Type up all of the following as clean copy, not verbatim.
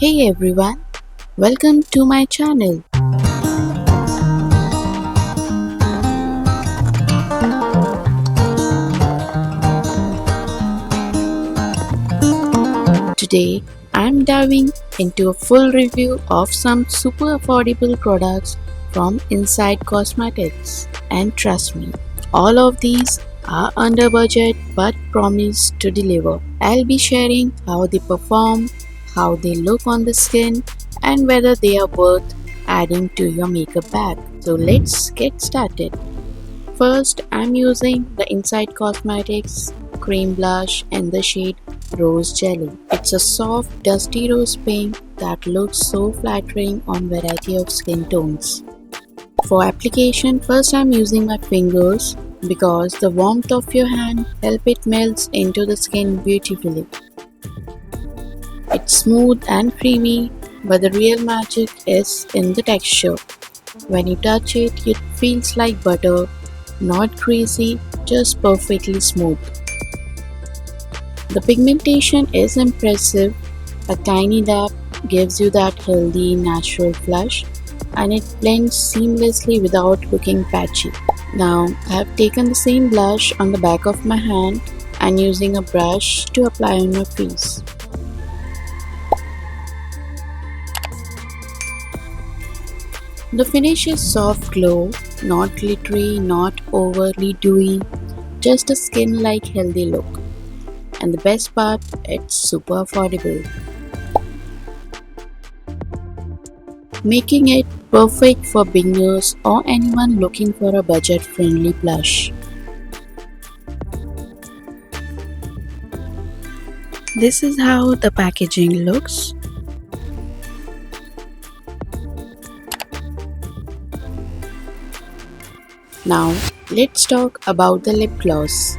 Hey everyone, welcome to my channel. Today I'm diving into a full review of some super affordable products from Inside Cosmetics. And trust me, all of these are under budget but promise to deliver. I'll be sharing how they perform, how they look on the skin, and whether they are worth adding to your makeup bag. So let's get started. First, I'm using the Inside Cosmetics cream blush in the shade Rose Jelly. It's a soft, dusty rose pink that looks so flattering on variety of skin tones. For application, first I'm using my fingers because the warmth of your hand help it melts into the skin beautifully. It's smooth and creamy, but the real magic is in the texture. When you touch it, it feels like butter, not greasy, just perfectly smooth. The pigmentation is impressive. A tiny dab gives you that healthy, natural flush, and it blends seamlessly without looking patchy. Now, I have taken the same blush on the back of my hand and using a brush to apply on my face. The finish is soft glow, not glittery, not overly dewy, just a skin-like healthy look. And the best part, it's super affordable, making it perfect for beginners or anyone looking for a budget-friendly blush. This is how the packaging looks. Now, let's talk about the lip gloss.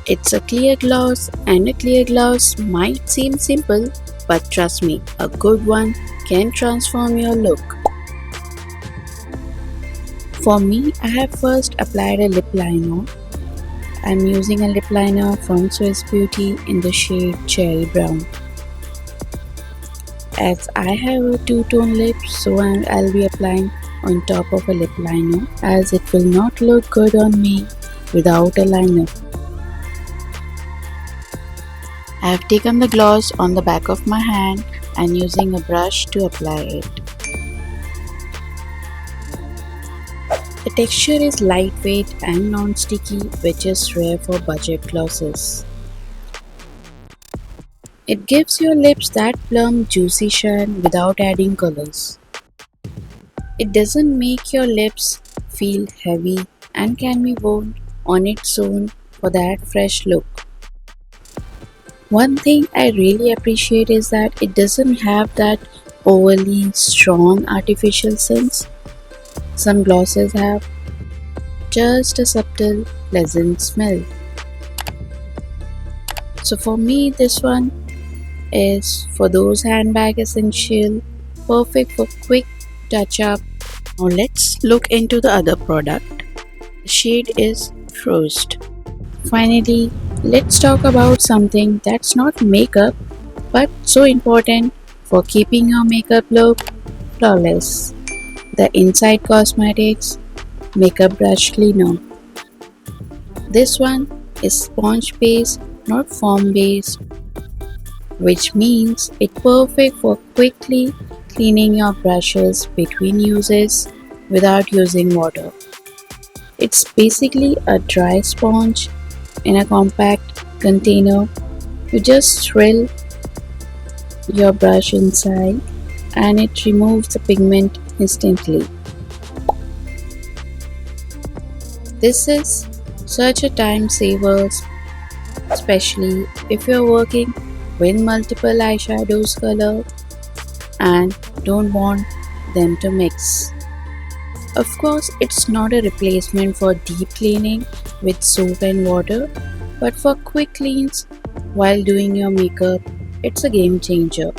It's a clear gloss, and a clear gloss might seem simple, but trust me, a good one can transform your look. For me, I have first applied a lip liner. I'm using a lip liner from Swiss Beauty in the shade Cherry Brown. As I have a two-tone lip, so I'll be applying on top of a lip liner, as it will not look good on me without a liner. I have taken the gloss on the back of my hand and using a brush to apply it. The texture is lightweight and non-sticky, which is rare for budget glosses. It gives your lips that plum juicy shine without adding colors. It doesn't make your lips feel heavy and can be worn on its own for that fresh look. One thing I really appreciate is that it doesn't have that overly strong artificial scents some glosses have, just a subtle, pleasant smell. So for me, this one is for those handbag essential, perfect for quick touch up. Now let's look into the other product. The shade is Frost. Finally, let's talk about something that's not makeup but so important for keeping your makeup look flawless. The Inside Cosmetics Makeup Brush Cleaner. This one is sponge based, not foam based, which means it's perfect for quickly cleaning your brushes between uses without using water. It's basically a dry sponge in a compact container. You just swirl your brush inside and it removes the pigment instantly. This is such a time saver, especially if you're working with multiple eyeshadows color and don't want them to mix. Of course, it's not a replacement for deep cleaning with soap and water, but for quick cleans while doing your makeup, it's a game changer.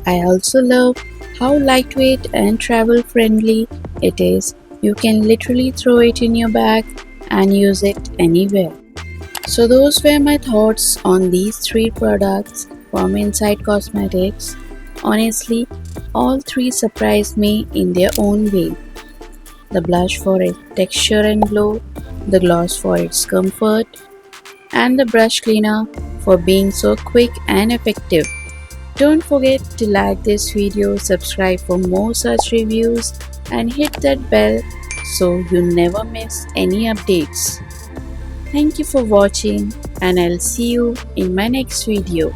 I also love how lightweight and travel friendly it is. You can literally throw it in your bag and use it anywhere. So those were my thoughts on these three products. from Inside Cosmetics. Honestly, all three surprised me in their own way. The blush for its texture and glow, the gloss for its comfort, and the brush cleaner for being so quick and effective. Don't forget to like this video, subscribe for more such reviews, and hit that bell so you never miss any updates. Thank you for watching, and I'll see you in my next video.